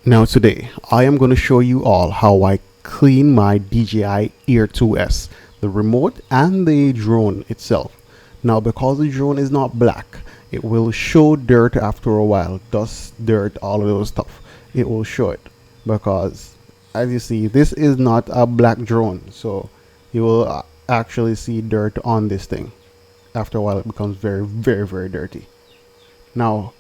Now today, I am going to show you all how I clean my DJI Air 2S, the remote and the drone itself. Now because the drone is not black, it will show dirt after a while, dust, dirt, all of those stuff. It will show it because as you see, this is not a black drone, so you will actually see dirt on this thing. After a while it becomes very dirty. Now,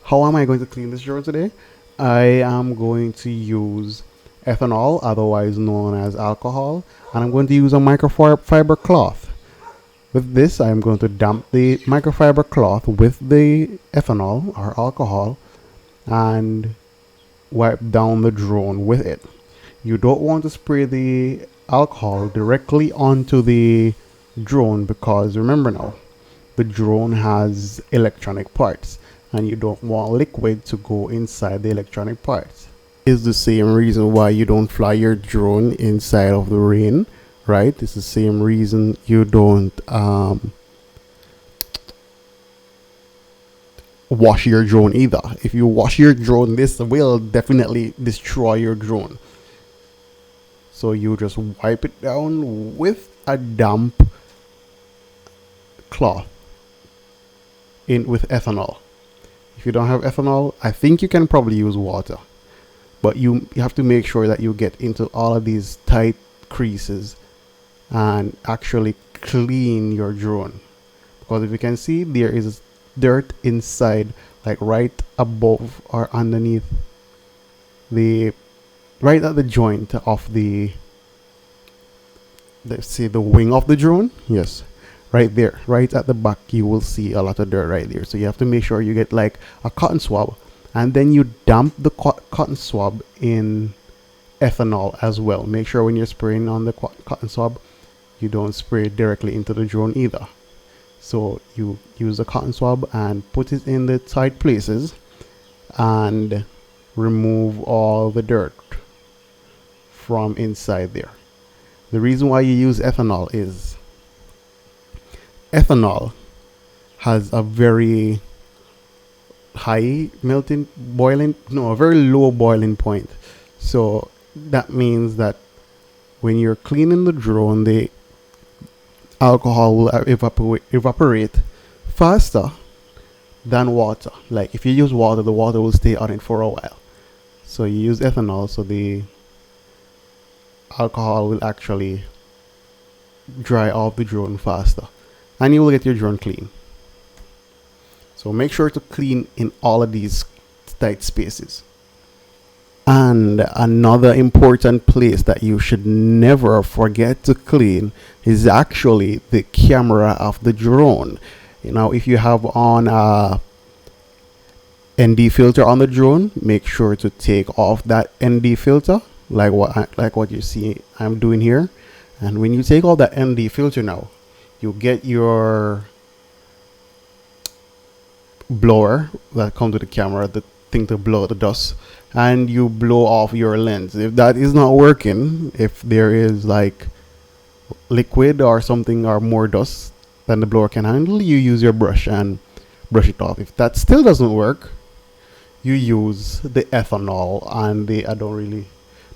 how am I going to clean this drone today? I am going to use ethanol, otherwise known as alcohol, and I'm going to use a microfiber cloth. With this, I'm going to damp the microfiber cloth with the ethanol or alcohol and wipe down the drone with it. You don't want to spray the alcohol directly onto the drone because remember now, the drone has electronic parts and you don't want liquid to go inside the electronic parts. Is the same reason why you don't fly your drone inside of the rain, right? It's the same reason you don't wash your drone either. If you wash your drone, this will definitely destroy your drone. So you just wipe it down with a damp cloth with ethanol. If you don't have ethanol, I think you can probably use water, but you have to make sure that you get into all of these tight creases and actually clean your drone, because if you can see, there is dirt inside, like right above or underneath right at the joint of the, let's say, the wing of the drone. Yes, right there, right at the back, you will see a lot of dirt right there. So you have to make sure you get like a cotton swab, and then you dump the cotton swab in ethanol as well. Make sure when you're spraying on the cotton swab, you don't spray it directly into the drone either. So you use the cotton swab and put it in the tight places and remove all the dirt from inside there. The reason why you use ethanol is ethanol has a very high a very low boiling point. So that means that when you're cleaning the drone, the alcohol will evaporate faster than water. Like if you use water, the water will stay on it for a while. So you use ethanol, so the alcohol will actually dry off the drone faster, and you will get your drone clean. So make sure to clean in all of these tight spaces. And another important place that you should never forget to clean is actually the camera of the drone. You know, if you have on a ND filter on the drone, make sure to take off that ND filter, like what you see I'm doing here. And when you take off that ND filter now, you get your blower that comes with the camera, the thing to blow the dust, and you blow off your lens. If that is not working, if there is like liquid or something or more dust than the blower can handle, you use your brush and brush it off. If that still doesn't work, you use the ethanol and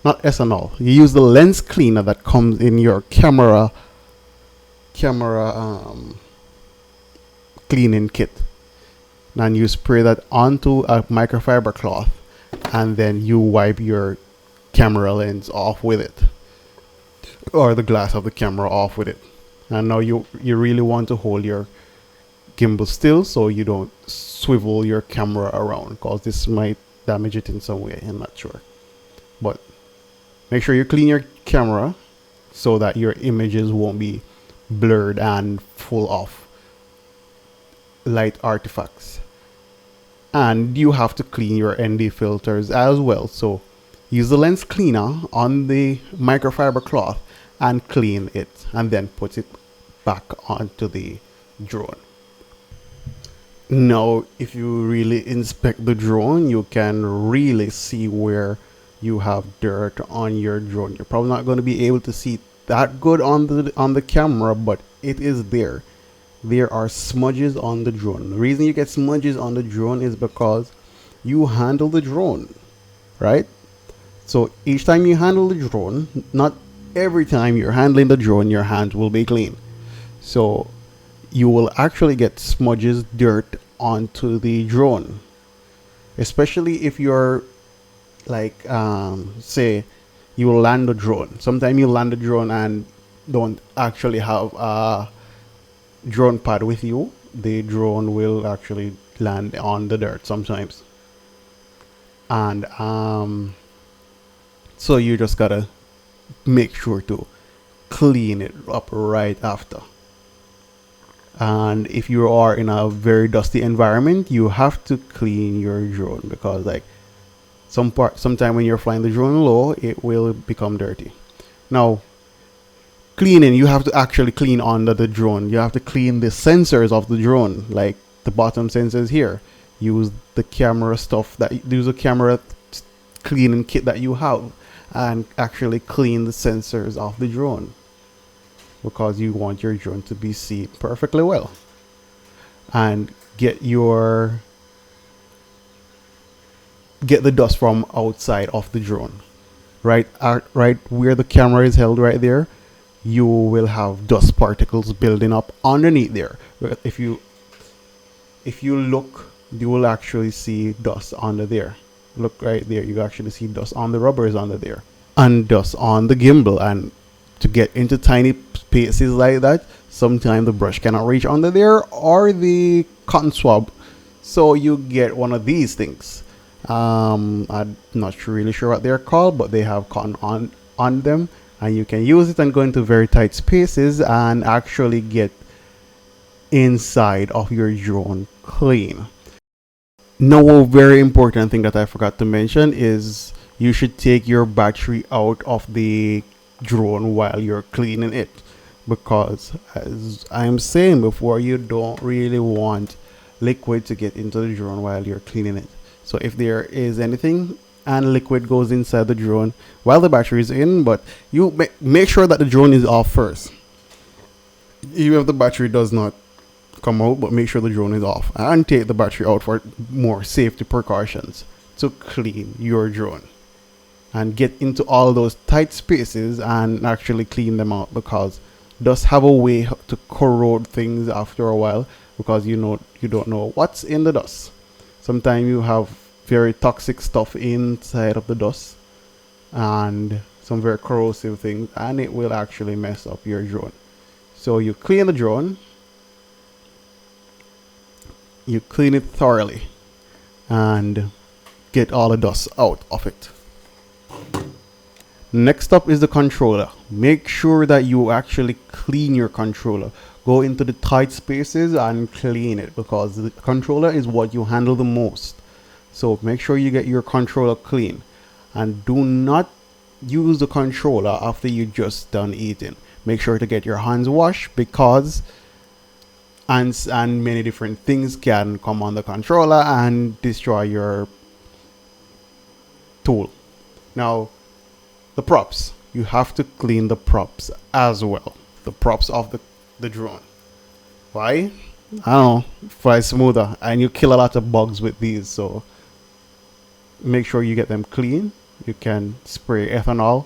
not ethanol, you use the lens cleaner that comes in your camera cleaning kit, and you spray that onto a microfiber cloth, and then you wipe your camera lens off with it, or the glass of the camera off with it. And now you really want to hold your gimbal still so you don't swivel your camera around, because this might damage it in some way. I'm not sure, but make sure you clean your camera so that your images won't be blurred and full of light artifacts. And you have to clean your ND filters as well. So use the lens cleaner on the microfiber cloth and clean it, and then put it back onto the drone. Now, if you really inspect the drone, you can really see where you have dirt on your drone. You're probably not going to be able to see that good on the camera, but it is there. There are smudges on the drone. The reason you get smudges on the drone is because you handle the drone. right? So each time you handle the drone, not every time you're handling the drone, your hands will be clean. So you will actually get smudges, dirt onto the drone, especially if you're like, say, you will land the drone. Sometimes you land the drone and don't actually have a drone pad with you. The drone will actually land on the dirt sometimes, and so you just gotta make sure to clean it up right after. And if you are in a very dusty environment, you have to clean your drone, because like sometime when you're flying the drone low, it will become dirty. Now, cleaning, you have to actually clean under the drone. You have to clean the sensors of the drone, like the bottom sensors here. Use the camera stuff use a camera cleaning kit that you have, and actually clean the sensors of the drone, because you want your drone to be seen perfectly well. And get the dust from outside of the drone, right where the camera is held, right there. You will have dust particles building up underneath there. If you look, you will actually see dust under there. Look right there, you actually see dust on the rubbers under there, and dust on the gimbal. And to get into tiny spaces like that, sometimes the brush cannot reach under there, or the cotton swab, so you get one of these things. I'm not really sure what they're called, but they have cotton on them, and you can use it and go into very tight spaces and actually get inside of your drone clean. Now, a very important thing that I forgot to mention is you should take your battery out of the drone while you're cleaning it, because as I'm saying before, you don't really want liquid to get into the drone while you're cleaning it. So if there is anything and liquid goes inside the drone while the battery is in, but you make sure that the drone is off first, even if the battery does not come out, but make sure the drone is off, and take the battery out for more safety precautions to clean your drone, and get into all those tight spaces and actually clean them out, because dust have a way to corrode things after a while, because you don't know what's in the dust. Sometimes you have very toxic stuff inside of the dust, and some very corrosive things, and it will actually mess up your drone. So you clean the drone, you clean it thoroughly, and get all the dust out of it. Next up is the controller. Make sure that you actually clean your controller. Go into the tight spaces and clean it, because the controller is what you handle the most. So make sure you get your controller clean, and do not use the controller after you just done eating. Make sure to get your hands washed, because ants and many different things can come on the controller and destroy your tool. Now, the props, you have to clean the props as well. The props of the drone. Why? I don't know, fly smoother, and you kill a lot of bugs with these, so make sure you get them clean. You can spray ethanol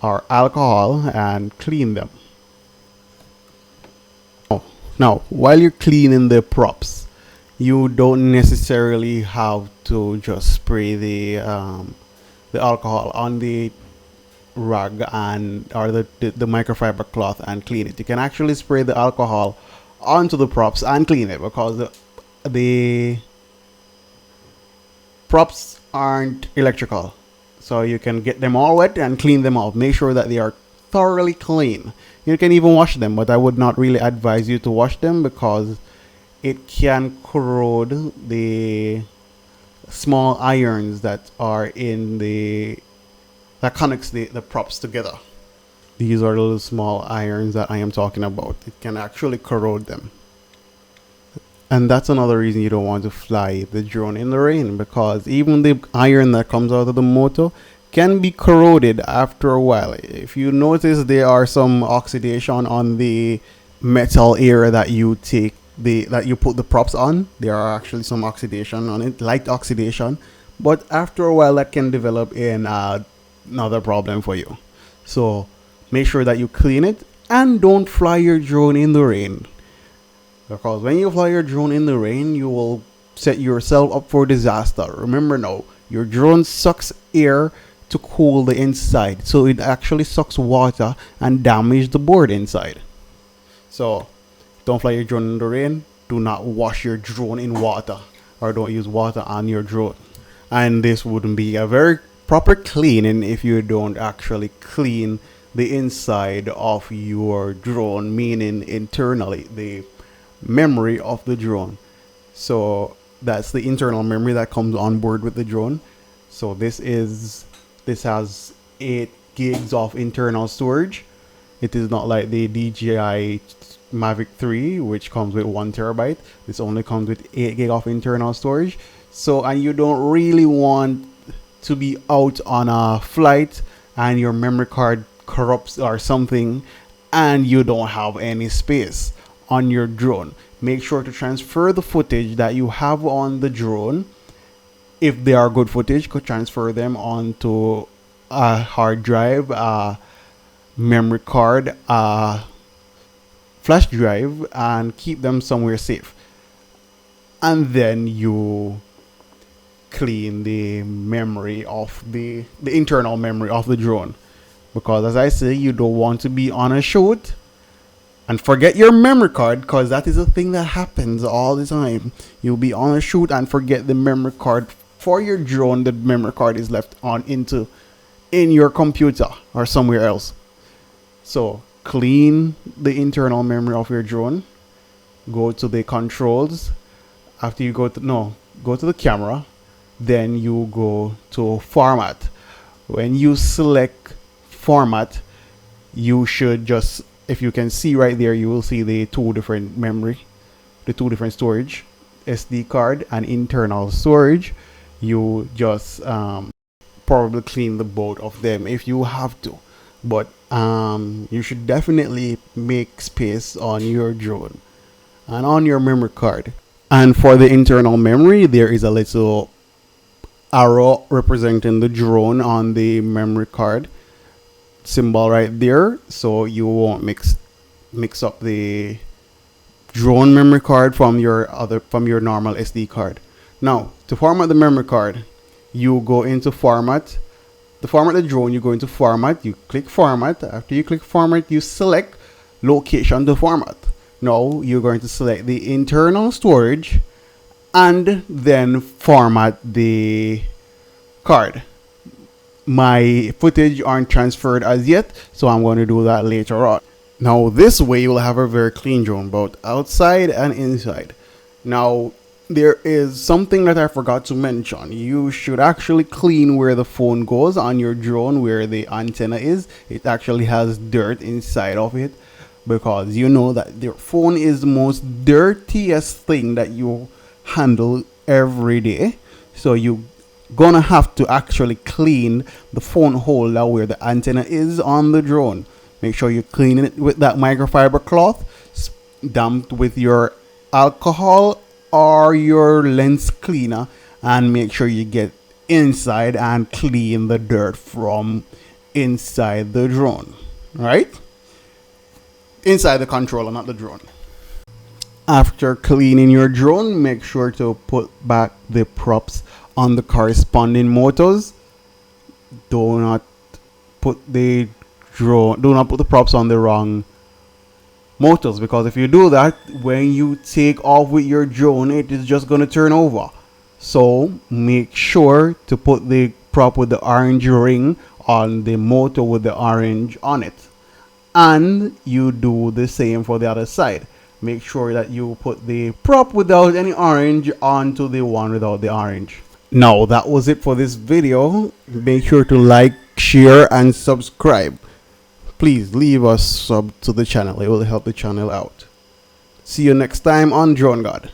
or alcohol and clean them. Now, while you're cleaning the props, you don't necessarily have to just spray the alcohol on the rag or the microfiber cloth and clean it. You can actually spray the alcohol onto the props and clean it, because the props aren't electrical, so you can get them all wet and clean them off. Make sure that they are thoroughly clean. You can even wash them, but I would not really advise you to wash them, because it can corrode the small irons that are in that connects the props together. These are the little small irons that I am talking about. It can actually corrode them. And that's another reason you don't want to fly the drone in the rain, because even the iron that comes out of the motor can be corroded after a while. If you notice, there are some oxidation on the metal area that you put the props on. There are actually some oxidation on it, light oxidation, but after a while that can develop in another problem for you. So make sure that you clean it, and don't fly your drone in the rain, because when you fly your drone in the rain, you will set yourself up for disaster. Remember now, your drone sucks air to cool the inside, so it actually sucks water and damage the board inside. So don't fly your drone in the rain. Do not wash your drone in water, or don't use water on your drone. And this wouldn't be a very proper cleaning if you don't actually clean the inside of your drone, meaning internally the memory of the drone. So that's the internal memory that comes on board with the drone. So this has 8 gigs of internal storage. It is not like the DJI Mavic 3, which comes with 1 terabyte. This only comes with 8 gig of internal storage. So, and you don't really want to be out on a flight and your memory card corrupts or something, and you don't have any space on your drone. Make sure to transfer the footage that you have on the drone. If they are good footage, could transfer them onto a hard drive, a memory card, a flash drive, and keep them somewhere safe. And then you clean the memory of the internal memory of the drone, because as I say, you don't want to be on a shoot and forget your memory card, because that is a thing that happens all the time. You'll be on a shoot and forget the memory card for your drone. The memory card is left in your computer or somewhere else. So clean the internal memory of your drone. Go to the controls. After you go to the camera, then you go to format. When you select format, you should just, if you can see right there, you will see the 2 different memory, the 2 different storage, SD card and internal storage. You just probably clean the both of them if you have to, but you should definitely make space on your drone and on your memory card. And for the internal memory, there is a little arrow representing the drone on the memory card symbol right there, so you won't mix up the drone memory card from your normal SD card. Now, to format the memory card, you go into format. To format the drone, you go into format, you click format. After you click format, you select location to format. Now you're going to select the internal storage and then format the card. My footage aren't transferred as yet, so I'm going to do that later on. Now this way you'll have a very clean drone, both outside and inside. Now there is something that I forgot to mention. You should actually clean where the phone goes on your drone, where the antenna is. It actually has dirt inside of it, because you know that your phone is the most dirtiest thing that you handle every day. So you gonna have to actually clean the phone holder where the antenna is on the drone. Make sure you clean it with that microfiber cloth, damped with your alcohol or your lens cleaner, and make sure you get inside and clean the dirt from inside the drone, right? Inside the controller, not the drone. After cleaning your drone, make sure to put back the props on the corresponding motors. Do not put the props on the wrong motors, because if you do that, when you take off with your drone, it is just going to turn over. So make sure to put the prop with the orange ring on the motor with the orange on it, and you do the same for the other side. Make sure that you put the prop without any orange onto the one without the orange. Now that was it for this video. Make sure to like, share and subscribe. Please leave a sub to the channel. It will help the channel out. See you next time on Drone God.